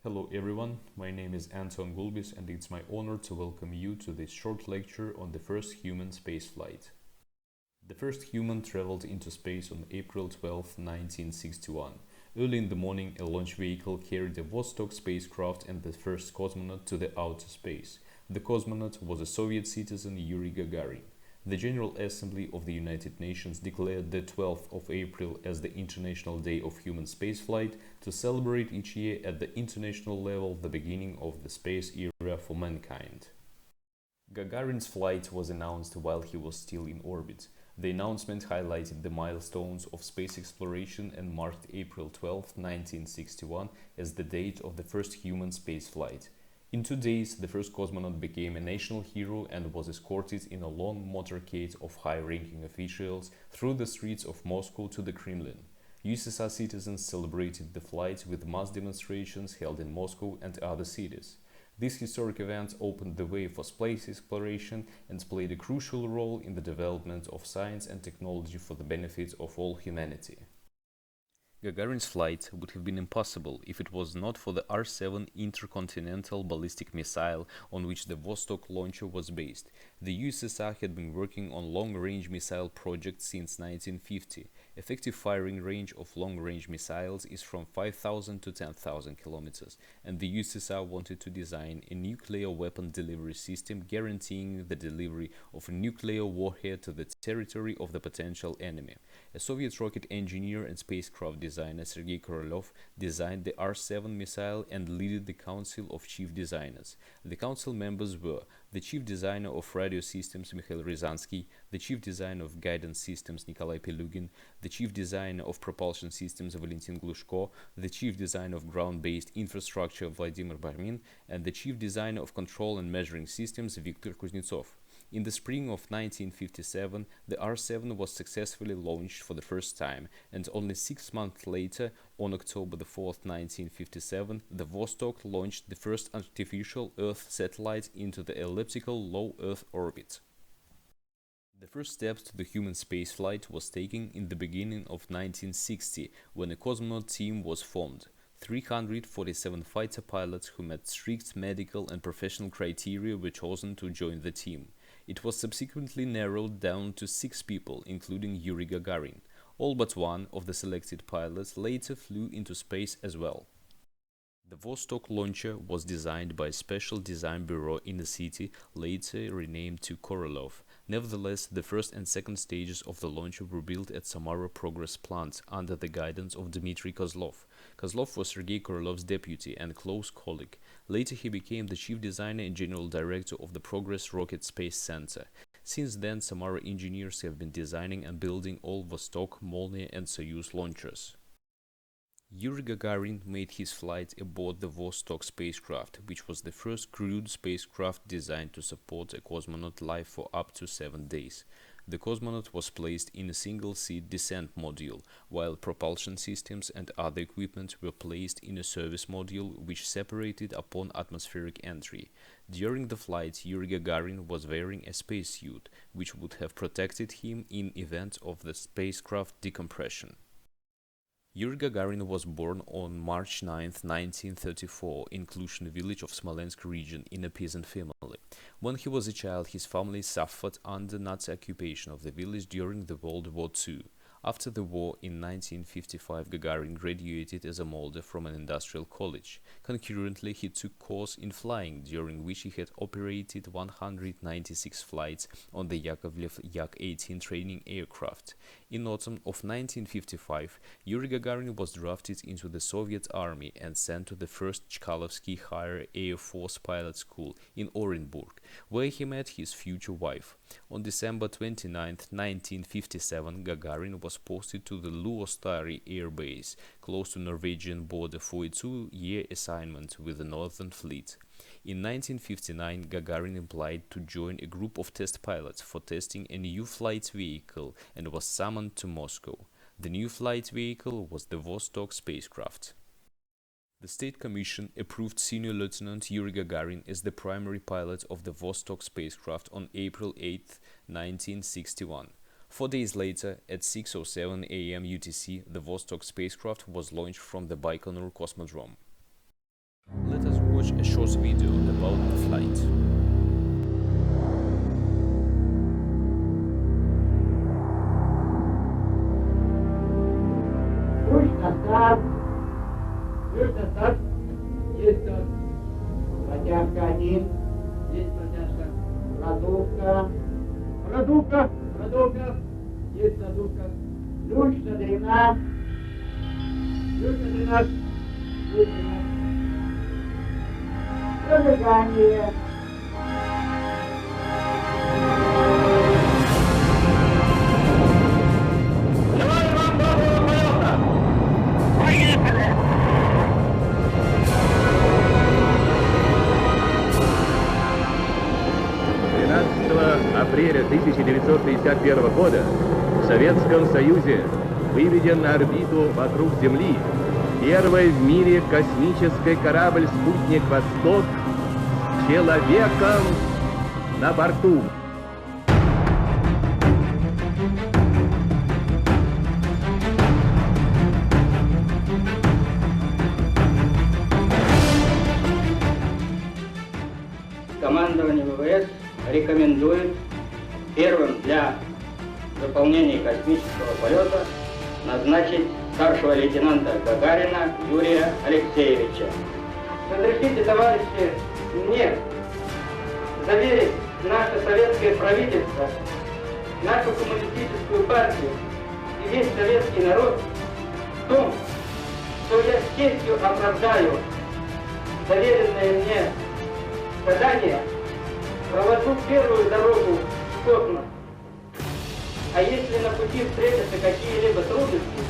Hello everyone, my name is Anton Gulbis and it's my honor to welcome you to this short lecture on the first human spaceflight. The first human traveled into space on April 12, 1961. Early in the morning, a launch vehicle carried the Vostok spacecraft and the first cosmonaut to the outer space. The cosmonaut was a Soviet citizen Yuri Gagarin. The General Assembly of the United Nations declared the 12th of April as the International Day of Human Spaceflight to celebrate each year at the international level the beginning of the space era for mankind. Gagarin's flight was announced while he was still in orbit. The announcement highlighted the milestones of space exploration and marked April 12, 1961 as the date of the first human spaceflight. In 2 days, the first cosmonaut became a national hero and was escorted in a long motorcade of high-ranking officials through the streets of Moscow to the Kremlin. USSR citizens celebrated the flight with mass demonstrations held in Moscow and other cities. This historic event opened the way for space exploration and played a crucial role in the development of science and technology for the benefit of all humanity. Gagarin's flight would have been impossible if it was not for the R-7 intercontinental ballistic missile on which the Vostok launcher was based. The USSR had been working on long-range missile projects since 1950. Effective firing range of long-range missiles is from 5,000 to 10,000 kilometers, and the USSR wanted to design a nuclear weapon delivery system guaranteeing the delivery of a nuclear warhead to the territory of the potential enemy. A Soviet rocket engineer and spacecraft designer Sergei Korolev designed the R-7 missile and led the Council of Chief Designers. The council members were the Chief Designer of Radio Systems Mikhail Ryazansky, the Chief Designer of Guidance Systems Nikolai Pelugin, the Chief Designer of Propulsion Systems Valentin Glushko, the Chief Designer of Ground-Based Infrastructure Vladimir Barmin, and the Chief Designer of Control and Measuring Systems Viktor Kuznetsov. In the spring of 1957, the R-7 was successfully launched for the first time, and only 6 months later, on October 4, 1957, the Vostok launched the first artificial Earth satellite into the elliptical low Earth orbit. The first steps to the human spaceflight was taken in the beginning of 1960, when a cosmonaut team was formed. 347 fighter pilots who met strict medical and professional criteria were chosen to join the team. It was subsequently narrowed down to 6 people, including Yuri Gagarin. All but one of the selected pilots later flew into space as well. The Vostok launcher was designed by a special design bureau in the city, later renamed to Korolev. Nevertheless, the first and second stages of the launcher were built at Samara Progress Plant under the guidance of Dmitry Kozlov. Kozlov was Sergei Korolev's deputy and close colleague. Later he became the chief designer and general director of the Progress Rocket Space Center. Since then, Samara engineers have been designing and building all Vostok, Molniya and Soyuz launchers. Yuri Gagarin made his flight aboard the Vostok spacecraft, which was the first crewed spacecraft designed to support a cosmonaut life for up to 7 days. The cosmonaut was placed in a single-seat descent module, while propulsion systems and other equipment were placed in a service module which separated upon atmospheric entry. During the flight, Yuri Gagarin was wearing a spacesuit, which would have protected him in event of the spacecraft decompression. Yuri Gagarin was born on March 9, 1934, in Klushin village of Smolensk region in a peasant family. When he was a child, his family suffered under Nazi occupation of the village during the World War II. After the war, in 1955, Gagarin graduated as a molder from an industrial college. Concurrently, he took course in flying, during which he had operated 196 flights on the Yakovlev Yak-18 training aircraft. In autumn of 1955, Yuri Gagarin was drafted into the Soviet Army and sent to the 1st Chkalovsky Higher Air Force Pilot School in Orenburg, where he met his future wife. On December 29, 1957, Gagarin was posted to the Luostari Air Base, close to Norwegian border, for a 2-year assignment with the Northern Fleet. In 1959, Gagarin applied to join a group of test pilots for testing a new flight vehicle and was summoned to Moscow. The new flight vehicle was the Vostok spacecraft. The State Commission approved Senior Lieutenant Yuri Gagarin as the primary pilot of the Vostok spacecraft on April 8, 1961. 4 days later, at 6:07 a.m. UTC, the Vostok spacecraft was launched from the Baikonur Cosmodrome. Let us watch a short video about the flight. Пусть на старт. Пусть на старт. Есть тут протяжка 1. Есть протяжка. Продувка. Продувка. Продувка. Есть продувка. Ключ на 13. Ключ на 13. Ключ на 13. Зажигание. Апреля 1961 года в Советском Союзе выведен на орбиту вокруг Земли первый в мире космический корабль-спутник «Восток» с человеком на борту. Командование ВВС рекомендует первым для выполнения космического полета назначить старшего лейтенанта Гагарина Юрия Алексеевича. Разрешите, товарищи, мне заверить наше советское правительство, нашу коммунистическую партию и весь советский народ в том, что я с честью оправдаю доверенное мне задание, провожу первую дорогу в космос. А если на пути встретятся какие-либо трудности,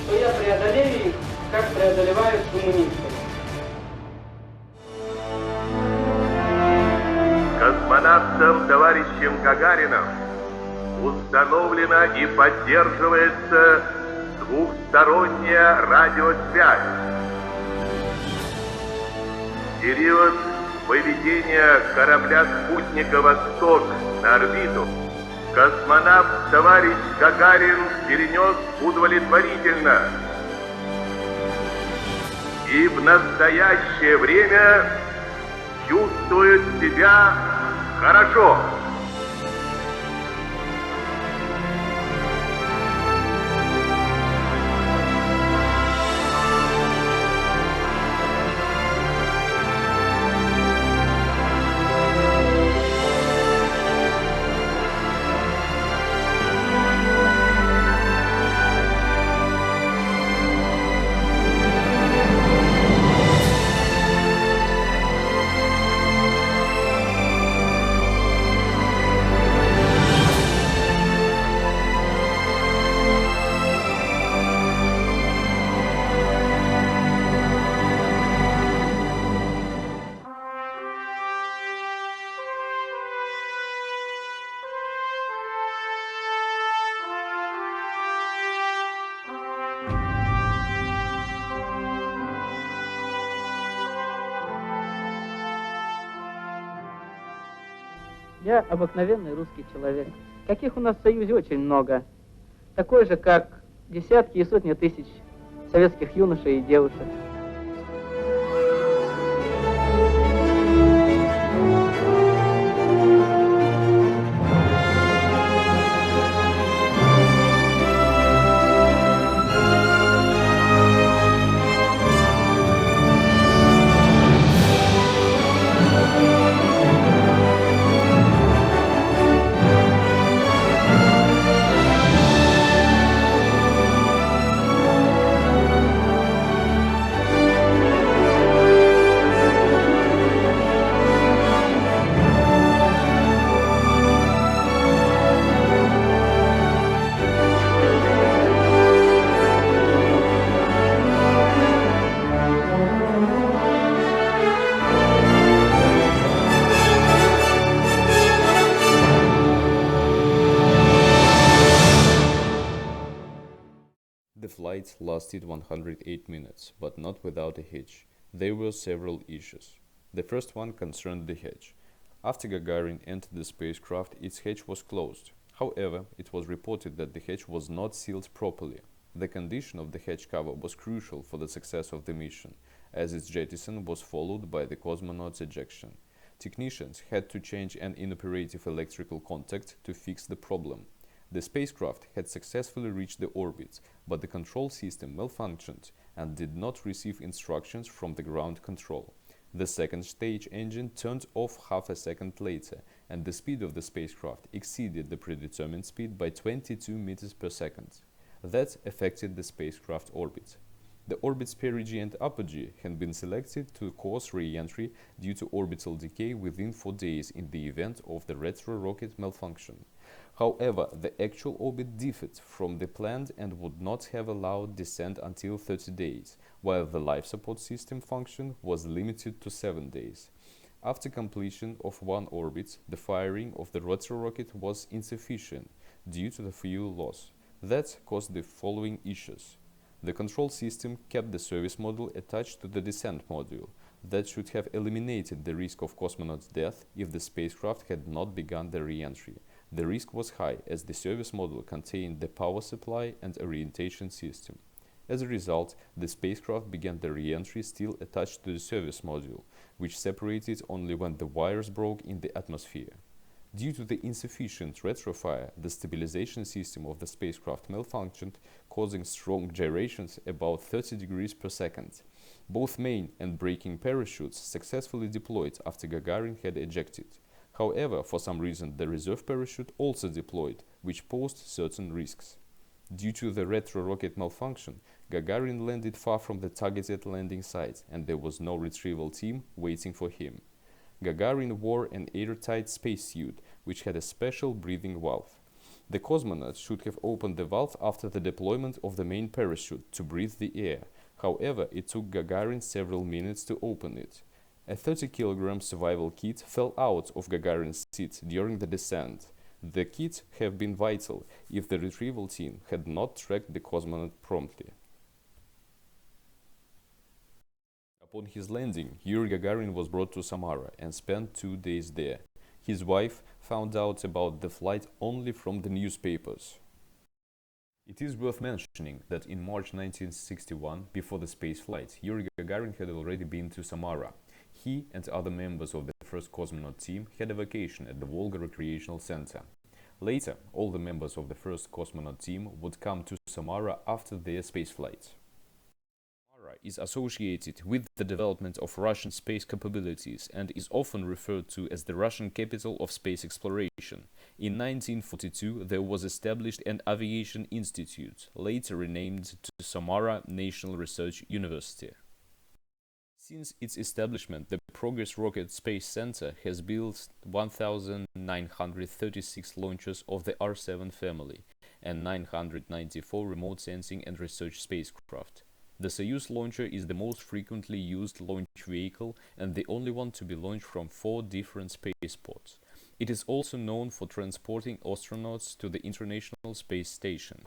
то я преодолею их, как преодолевают коммунисты. Космонавтом товарищем Гагарином установлена и поддерживается двухсторонняя радиосвязь. Период выведения корабля-спутника «Восток» на орбиту космонавт товарищ Гагарин перенес удовлетворительно. И в настоящее время чувствует себя хорошо. Я обыкновенный русский человек, каких у нас в Союзе очень много. Такой же, как десятки и сотни тысяч советских юношей и девушек. The flight lasted 108 minutes, but not without a hitch. There were several issues. The first one concerned the hatch. After Gagarin entered the spacecraft, its hatch was closed. However, it was reported that the hatch was not sealed properly. The condition of the hatch cover was crucial for the success of the mission, as its jettison was followed by the cosmonauts' ejection. Technicians had to change an inoperative electrical contact to fix the problem. The spacecraft had successfully reached the orbit, but the control system malfunctioned and did not receive instructions from the ground control. The second stage engine turned off half a second later, and the speed of the spacecraft exceeded the predetermined speed by 22 meters per second. That affected the spacecraft orbit. The orbit's perigee and apogee had been selected to cause re-entry due to orbital decay within 4 days in the event of the retro-rocket malfunction. However, the actual orbit differed from the planned and would not have allowed descent until 30 days, while the life support system function was limited to 7 days. After completion of one orbit, the firing of the retro-rocket was insufficient due to the fuel loss. That caused the following issues. The control system kept the service module attached to the descent module. That should have eliminated the risk of cosmonauts' death if the spacecraft had not begun the re-entry. The risk was high as the service module contained the power supply and orientation system. As a result, the spacecraft began the re-entry still attached to the service module, which separated only when the wires broke in the atmosphere. Due to the insufficient retrofire, the stabilization system of the spacecraft malfunctioned, causing strong gyrations about 30 degrees per second. Both main and braking parachutes successfully deployed after Gagarin had ejected. However, for some reason, the reserve parachute also deployed, which posed certain risks. Due to the retro-rocket malfunction, Gagarin landed far from the targeted landing site, and there was no retrieval team waiting for him. Gagarin wore an airtight spacesuit, which had a special breathing valve. The cosmonauts should have opened the valve after the deployment of the main parachute to breathe the air. However, it took Gagarin several minutes to open it. A 30-kilogram survival kit fell out of Gagarin's seat during the descent. The kit had been vital if the retrieval team had not tracked the cosmonaut promptly. Upon his landing, Yuri Gagarin was brought to Samara and spent 2 days there. His wife found out about the flight only from the newspapers. It is worth mentioning that in March 1961, before the space flight, Yuri Gagarin had already been to Samara. He and other members of the first cosmonaut team had a vacation at the Volga Recreational Center. Later, all the members of the first cosmonaut team would come to Samara after their spaceflight. Samara is associated with the development of Russian space capabilities and is often referred to as the Russian capital of space exploration. In 1942, there was established an aviation institute, later renamed to Samara National Research University. Since its establishment, the Progress Rocket Space Center has built 1,936 launches of the R-7 family and 994 remote sensing and research spacecraft. The Soyuz launcher is the most frequently used launch vehicle and the only one to be launched from 4 different spaceports. It is also known for transporting astronauts to the International Space Station.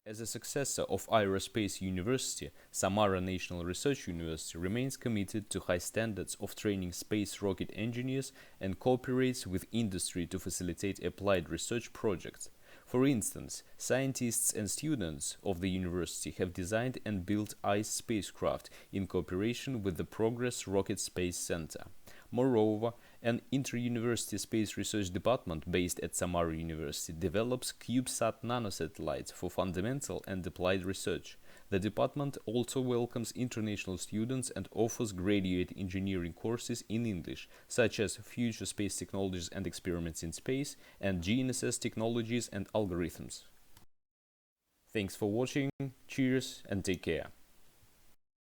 As a successor of Aerospace University, Samara National Research University remains committed to high standards of training space rocket engineers and cooperates with industry to facilitate applied research projects. For instance, scientists and students of the university have designed and built ICE spacecraft in cooperation with the Progress Rocket Space Center. Moreover, an inter-university space research department based at Samara University develops CubeSat nanosatellites for fundamental and applied research. The department also welcomes international students and offers graduate engineering courses in English, such as Future Space Technologies and Experiments in Space and GNSS Technologies and Algorithms. Thanks for watching, cheers and take care.